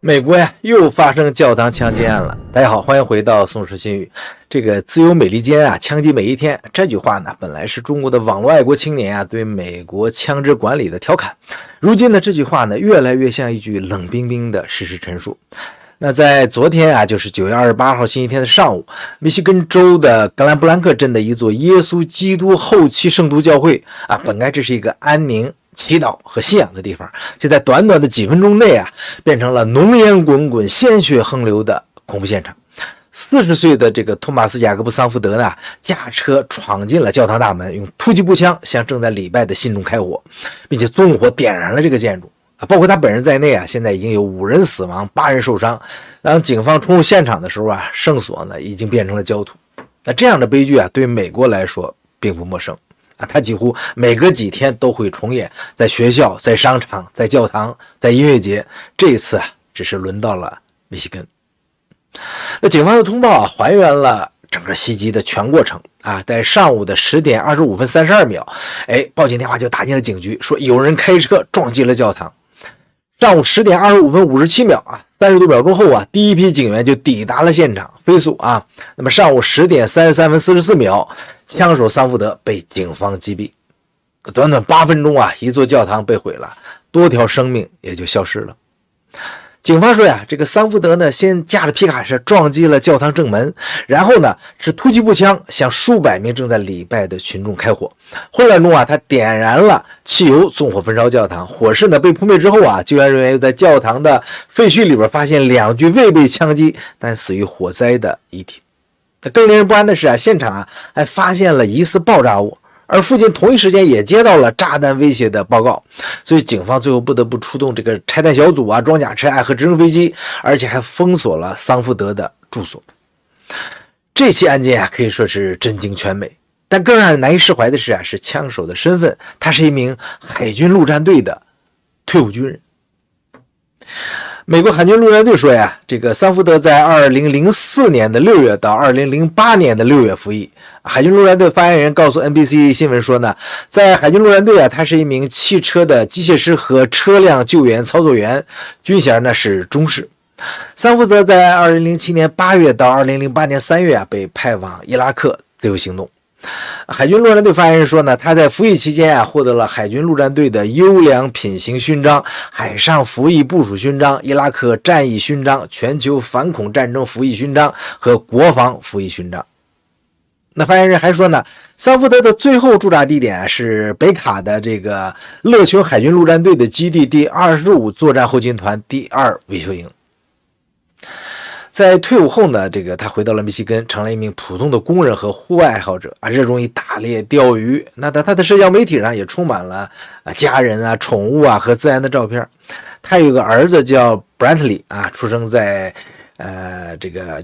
美国呀，又发生教堂枪击案了。大家好，欢迎回到宋时新语。这个自由美利坚啊，枪击每一天，这句话呢，本来是中国的网络爱国青年啊对美国枪支管理的调侃。如今呢，这句话呢，越来越像一句冷冰冰的事实陈述。那在昨天啊，就是9月28号星期天的上午，密西根州的格兰布兰克镇的一座耶稣基督后期圣徒教会啊，本该这是一个安宁、祈祷和信仰的地方，就在短短的几分钟内啊，变成了浓烟滚滚、鲜血横流的恐怖现场。40岁的这个托马斯·雅各布·桑福德呢，驾车闯进了教堂大门，用突击步枪向正在礼拜的信众开火，并且纵火点燃了这个建筑。包括他本人在内啊，现在已经有5人死亡，8人受伤。当警方冲入现场的时候啊，圣所呢已经变成了焦土。那这样的悲剧啊，对美国来说并不陌生啊，它几乎每隔几天都会重演，在学校、在商场、在教堂、在音乐节。这一次啊，只是轮到了密西根。那警方的通报啊，还原了整个袭击的全过程啊，在上午的10点25分32秒，报警电话就打进了警局，说有人开车撞击了教堂。上午10点25分57秒啊，30多秒钟后啊，第一批警员就抵达了现场，飞速啊。那么上午10点33分44秒，枪手桑福德被警方击毙。短短8分钟啊，一座教堂被毁了，多条生命也就消失了。警方说呀，这个桑福德呢，先驾着皮卡车撞击了教堂正门，然后呢是突击步枪向数百名正在礼拜的群众开火。混乱中啊，他点燃了汽油，纵火焚烧教堂。火势呢被扑灭之后啊，救援人员又在教堂的废墟里边发现2具未被枪击但死于火灾的遗体。更令人不安的是啊，现场啊还发现了疑似爆炸物。而附近同一时间也接到了炸弹威胁的报告，所以警方最后不得不出动这个拆弹小组啊、装甲车和直升飞机，而且还封锁了桑福德的住所。这起案件啊，可以说是震惊全美。但更让人难以释怀的是啊，是枪手的身份，他是一名海军陆战队的退伍军人。美国海军陆战队说呀，这个桑福德在2004年的6月到2008年的6月服役。海军陆战队发言人告诉 NBC 新闻说呢，在海军陆战队啊，他是一名汽车的机械师和车辆救援操作员，军衔呢是中士。桑福德在2007年8月到2008年3月啊，被派往伊拉克自由行动。海军陆战队发言人说呢，他在服役期间啊，获得了海军陆战队的优良品行勋章、海上服役部署勋章、伊拉克战役勋章、全球反恐战争服役勋章和国防服役勋章。那发言人还说呢，桑福德的最后驻扎地点是北卡的这个勒琼海军陆战队的基地第25作战后勤团第2维修营。在退伍后呢，他回到了密西根，成了一名普通的工人和户外爱好者啊，热衷于打猎、钓鱼。那他的社交媒体上也充满了家人啊、宠物啊和自然的照片。他有个儿子叫 Brantley 啊，出生在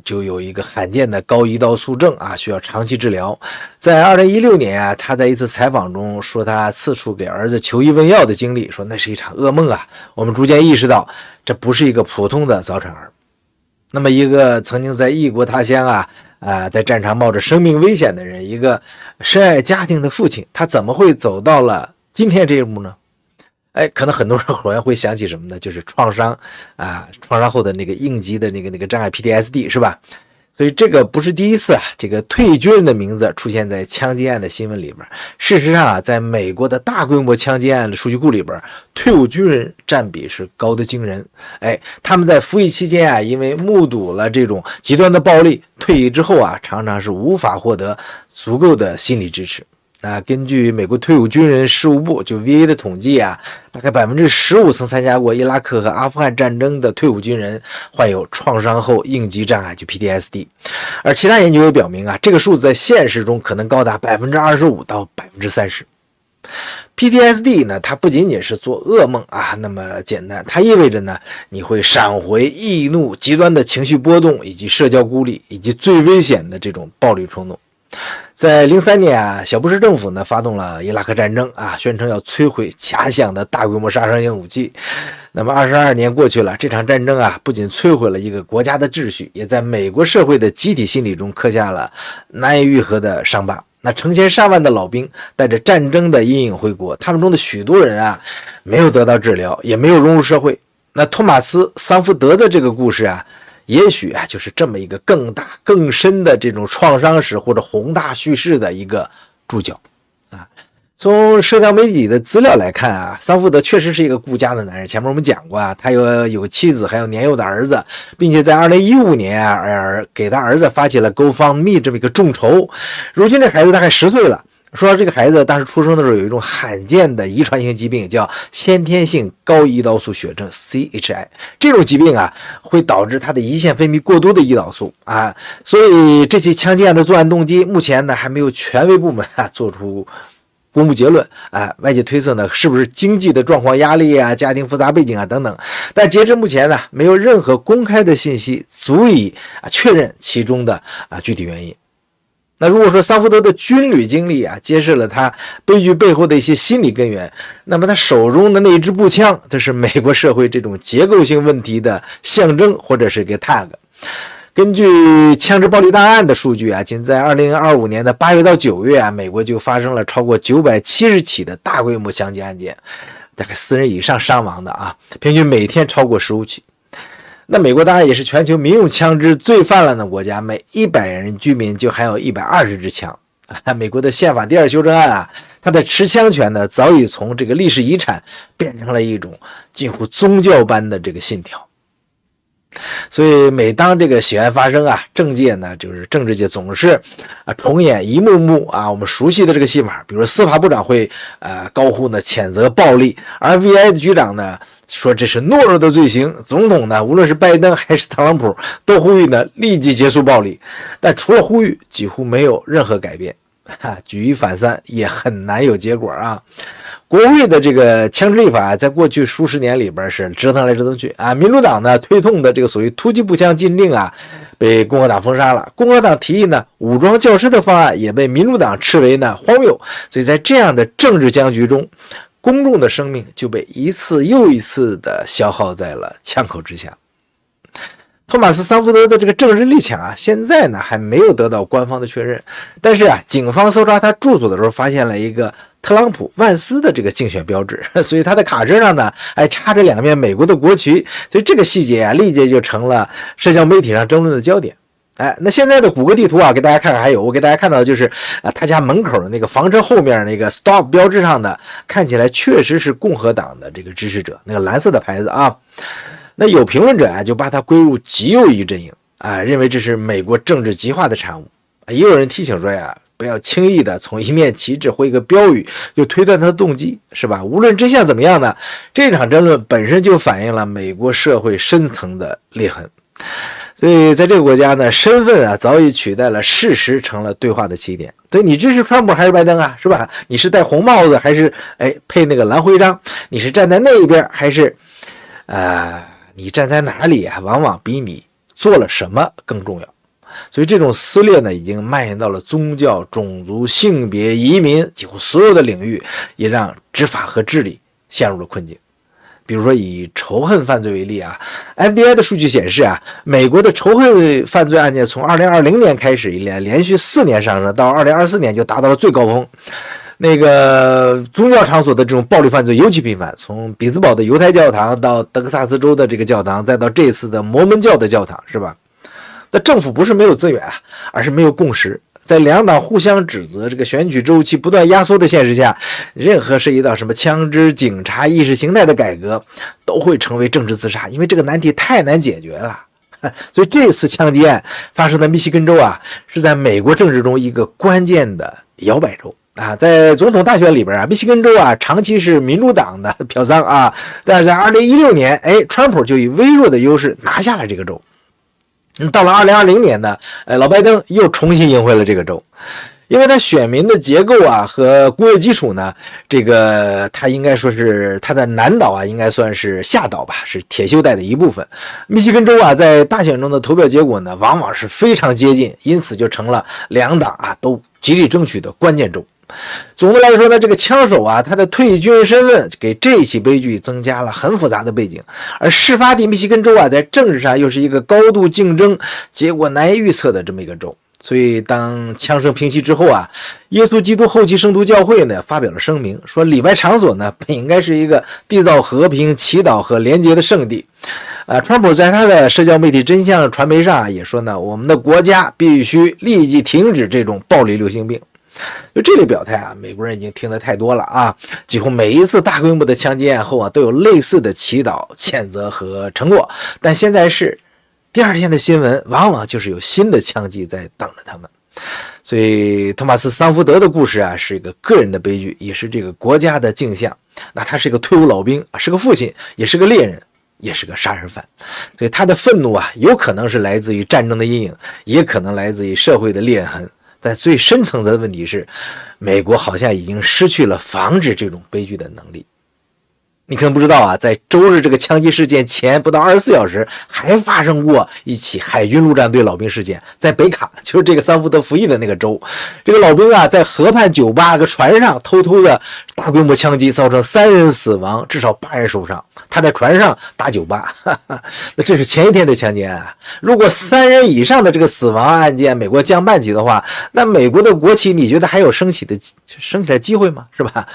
就有一个罕见的高胰岛素症啊，需要长期治疗。在2016年啊，他在一次采访中说，他四处给儿子求医问药的经历，说那是一场噩梦啊。我们逐渐意识到，这不是一个普通的早产儿。那么一个曾经在异国他乡在战场冒着生命危险的人，一个深爱家庭的父亲，他怎么会走到了今天这一步呢？可能很多人好像会想起什么呢？就是创伤后的那个应激的那个障碍 PTSD 是吧？所以这个不是第一次这个退役军人的名字出现在枪击案的新闻里边。事实上在美国的大规模枪击案的数据库里边，退伍军人占比是高的惊人。他们在服役期间因为目睹了这种极端的暴力，退役之后常常是无法获得足够的心理支持。根据美国退伍军人事务部就 VA 的统计大概 15% 曾参加过伊拉克和阿富汗战争的退伍军人患有创伤后应激障碍就 PTSD， 而其他研究也表明这个数字在现实中可能高达 25% 到 30%。 PTSD 呢，它不仅仅是做噩梦那么简单，它意味着呢，你会闪回、易怒、极端的情绪波动以及社交孤立以及最危险的这种暴力冲动。在03年小布什政府呢发动了伊拉克战争宣称要摧毁假想的大规模杀伤性武器。那么22年过去了，这场战争不仅摧毁了一个国家的秩序，也在美国社会的集体心理中刻下了难以愈合的伤疤。那成千上万的老兵带着战争的阴影回国，他们中的许多人没有得到治疗，也没有融入社会。那托马斯·桑福德的这个故事啊，也许啊就是这么一个更大更深的这种创伤史或者宏大叙事的一个注脚啊。从社交媒体的资料来看啊，桑福德确实是一个顾家的男人。前面我们讲过啊，他有妻子，还有年幼的儿子，并且在2015年啊，给他儿子发起了 GoFundMe 这么一个众筹。如今这孩子大概10岁了。说这个孩子当时出生的时候有一种罕见的遗传性疾病，叫先天性高胰岛素血症 CHI。这种疾病啊，会导致他的胰腺分泌过多的胰岛素啊，所以这起枪击案的作案动机目前呢还没有权威部门做出公布结论啊，外界推测呢是不是经济的状况压力啊、家庭复杂背景啊等等，但截至目前呢，没有任何公开的信息足以确认其中的具体原因。那如果说桑福德的军旅经历啊，揭示了他悲剧背后的一些心理根源，那么他手中的那一支步枪，这是美国社会这种结构性问题的象征，或者是个 tag。根据枪支暴力档案的数据啊，仅在2025年的8月到9月啊，美国就发生了超过970起的大规模枪击案件，大概4人以上伤亡的啊，平均每天超过15起。那美国当然也是全球民用枪支最泛滥的国家，每100人居民就含有120支枪。美国的宪法第2修正案啊，它的持枪权呢，早已从这个历史遗产变成了一种近乎宗教般的这个信条。所以每当这个血案发生啊，政界呢，就是政治界总是重演一幕幕我们熟悉的这个戏码。比如司法部长会高呼呢谴责暴力，而 FBI 的局长呢说这是懦弱的罪行，总统呢无论是拜登还是特朗普都呼吁呢立即结束暴力，但除了呼吁几乎没有任何改变，举一反三也很难有结果啊。国会的这个枪支立法在过去数十年里边是折腾来折腾去啊，民主党呢推动的这个所谓突击步枪禁令啊，被共和党封杀了。共和党提议呢武装教师的方案也被民主党斥为呢荒谬。所以在这样的政治僵局中，公众的生命就被一次又一次的消耗在了枪口之下。托马斯·桑福德的这个政治立场啊，现在呢还没有得到官方的确认，但是警方搜查他住所的时候发现了一个特朗普万斯的这个竞选标志，所以他的卡车上呢还插着2面美国的国旗，所以这个细节立即就成了社交媒体上争论的焦点。那现在的谷歌地图给大家看看，还有我给大家看到的就是他家门口的那个房车后面那个 stop 标志上的，看起来确实是共和党的这个支持者，那个蓝色的牌子啊。那有评论者就把它归入极右翼阵营认为这是美国政治极化的产物。也有人提醒说不要轻易的从一面旗帜或一个标语就推断他的动机，是吧？无论真相怎么样呢，这场争论本身就反映了美国社会深层的裂痕。所以在这个国家呢，身份早已取代了事实，成了对话的起点。所以你支持川普还是拜登是吧？你是戴红帽子还是配那个蓝徽章？你是站在那一边还是你站在哪里往往比你做了什么更重要。所以这种撕裂呢，已经蔓延到了宗教、种族、性别、移民几乎所有的领域，也让执法和治理陷入了困境。比如说以仇恨犯罪为例FBI 的数据显示美国的仇恨犯罪案件从2020年开始连续4年上升，到2024年就达到了最高峰。那个宗教场所的这种暴力犯罪尤其频繁，从比兹堡的犹太教堂到德克萨斯州的这个教堂，再到这次的摩门教的教堂，是吧？那政府不是没有资源而是没有共识。在两党互相指责、这个选举周期不断压缩的现实下，任何涉及到什么枪支、警察、意识形态的改革都会成为政治自杀，因为这个难题太难解决了。所以这次枪击案发生在密西根州是在美国政治中一个关键的摇摆州。在总统大选里边密西根州长期是民主党的票仓但是在2016年川普就以微弱的优势拿下了这个州。到了2020年呢老拜登又重新赢回了这个州。因为他选民的结构和工业基础呢，这个他应该说是他的南岛应该算是下岛吧，是铁锈带的一部分。密西根州在大选中的投票结果呢，往往是非常接近，因此就成了两党都极力争取的关键州。总的来说呢，这个枪手他的退役军人身份给这起悲剧增加了很复杂的背景，而事发地密西根州在政治上又是一个高度竞争、结果难以预测的这么一个州。所以当枪声平息之后啊，耶稣基督后期圣徒教会呢发表了声明，说礼拜场所呢本应该是一个缔造和平、祈祷和连结的圣地。川普在他的社交媒体真相传媒上也说呢，我们的国家必须立即停止这种暴力流行病。就这类表态啊，美国人已经听得太多了啊！几乎每一次大规模的枪击案后啊，都有类似的祈祷、谴责和承诺，但现在是第二天的新闻，往往就是有新的枪击在等着他们。所以托马斯·桑福德的故事啊，是一个个人的悲剧，也是这个国家的镜像。那他是个退伍老兵，是个父亲，也是个猎人，也是个杀人犯。所以他的愤怒啊，有可能是来自于战争的阴影，也可能来自于社会的裂痕。但最深层次的问题是，美国好像已经失去了防止这种悲剧的能力。你可能不知道啊，在周日这个枪击事件前不到24小时，还发生过一起海军陆战队老兵事件，在北卡，就是这个桑福德服役的那个州。这个老兵啊，在河畔酒吧个船上偷偷的大规模枪击，造成3人死亡，至少8人受伤。他在船上打酒吧，那这是前一天的枪击案啊。如果3人以上的这个死亡案件美国降半旗的话，那美国的国旗你觉得还有升起来机会吗？是吧？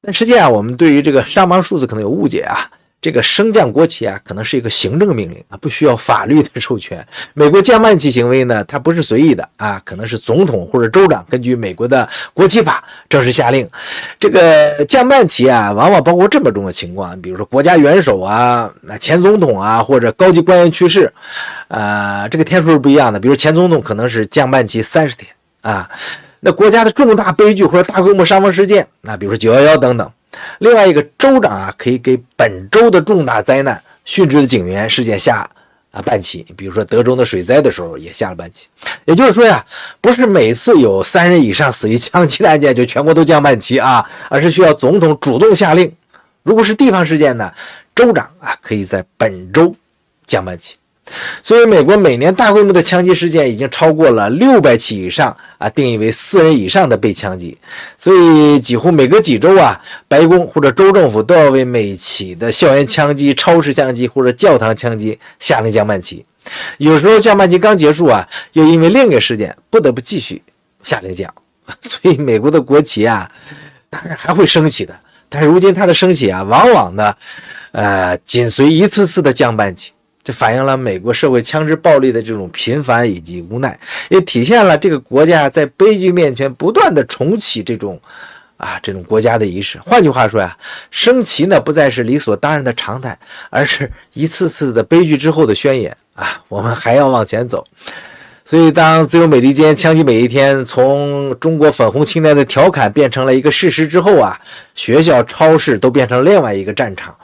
但实际上我们对于这个伤亡数字可能有误解啊，这个升降国旗啊可能是一个行政命令啊，不需要法律的授权。美国降半旗行为呢，它不是随意的啊，可能是总统或者州长根据美国的国旗法正式下令。这个降半旗啊，往往包括这么种的情况，比如说国家元首啊、前总统啊，或者高级官员去世，这个天数是不一样的。比如前总统可能是降半旗30天啊。那国家的重大悲剧或者大规模伤亡事件，比如说911等等。另外一个州长啊，可以给本州的重大灾难、殉职的警员事件下半旗，比如说德州的水灾的时候也下了半旗。也就是说呀，不是每次有3人以上死于枪击的案件就全国都降半旗啊，而是需要总统主动下令。如果是地方事件呢，州长啊可以在本州降半旗。所以美国每年大规模的枪击事件已经超过了600起以上定义为4人以上的被枪击。所以几乎每隔几周啊，白宫或者州政府都要为每起的校园枪击、超市枪击或者教堂枪击下令降半旗。有时候降半旗刚结束啊，又因为另一个事件不得不继续下令降。所以美国的国旗啊，当然还会升起的，但是如今它的升起啊，往往呢紧随一次次的降半旗。这反映了美国社会枪支暴力的这种频繁以及无奈，也体现了这个国家在悲剧面前不断的重启这种国家的仪式。换句话说呀，升旗呢不再是理所当然的常态，而是一次次的悲剧之后的宣言我们还要往前走。所以当自由美利坚枪击每一天从中国粉红青年的调侃变成了一个事实之后学校、超市都变成了另外一个战场。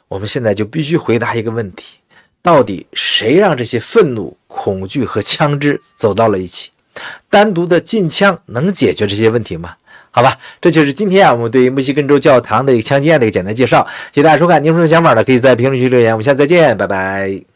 我们现在就必须回答一个问题，到底谁让这些愤怒、恐惧和枪支走到了一起？单独的禁枪能解决这些问题吗？好吧，这就是今天我们对于密西根州教堂的一个枪击案的一个简单介绍。谢谢大家收看，您有什么想法呢？可以在评论区留言。我们下次再见，拜拜。